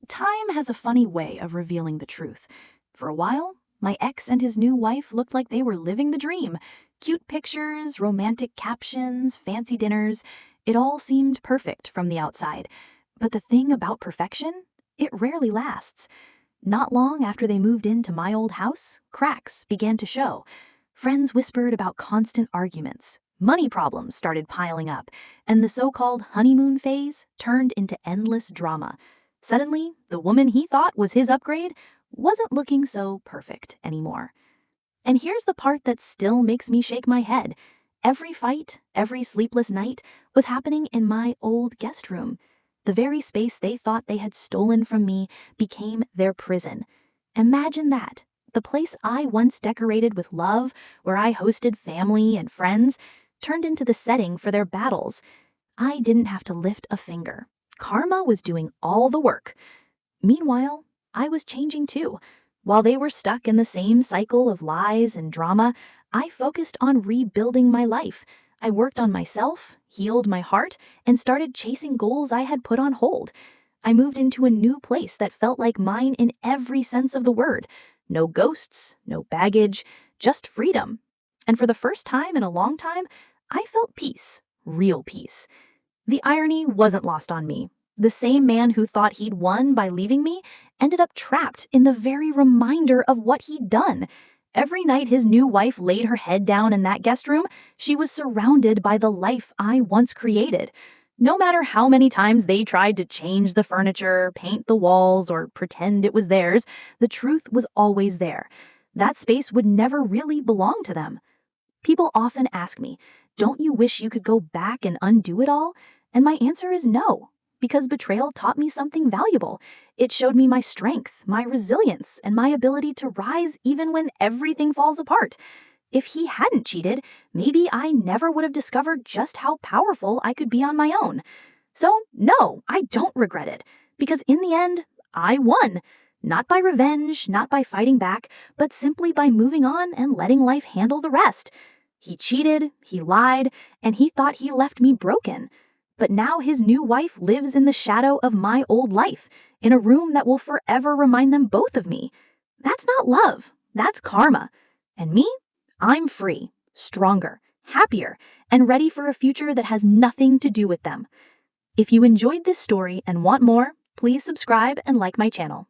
Time has a funny way of revealing the truth. For a while, my ex and his new wife looked like they were living the dream. Cute pictures, romantic captions, fancy dinners. It all seemed perfect from the outside. But the thing about perfection? It rarely lasts. Not long after they moved into my old house, cracks began to show. Friends whispered about constant arguments. Money problems started piling up, and the so-called honeymoon phase turned into endless drama. Suddenly, the woman he thought was his upgrade wasn't looking so perfect anymore. And here's the part that still makes me shake my head. Every fight, every sleepless night was happening in my old guest room. The very space they thought they had stolen from me became their prison. Imagine that. The place I once decorated with love, where I hosted family and friends, turned into the setting for their battles. I didn't have to lift a finger. Karma was doing all the work. Meanwhile, I was changing too. While they were stuck in the same cycle of lies and drama, I focused on rebuilding my life. I worked on myself, healed my heart, and started chasing goals I had put on hold. I moved into a new place that felt like mine in every sense of the word. No ghosts, no baggage, just freedom. And for the first time in a long time, I felt peace, real peace. The irony wasn't lost on me. The same man who thought he'd won by leaving me ended up trapped in the very reminder of what he'd done. Every night his new wife laid her head down in that guest room, she was surrounded by the life I once created. No matter how many times they tried to change the furniture, paint the walls, or pretend it was theirs, the truth was always there. That space would never really belong to them. People often ask me, don't you wish you could go back and undo it all? And my answer is no, because betrayal taught me something valuable. It showed me my strength, my resilience, and my ability to rise even when everything falls apart. If he hadn't cheated, maybe I never would have discovered just how powerful I could be on my own. So, no, I don't regret it, because in the end, I won. Not by revenge, not by fighting back, but simply by moving on and letting life handle the rest. He cheated, he lied, and he thought he left me broken. But now his new wife lives in the shadow of my old life, in a room that will forever remind them both of me. That's not love, that's karma. And me? I'm free, stronger, happier, and ready for a future that has nothing to do with them. If you enjoyed this story and want more, please subscribe and like my channel.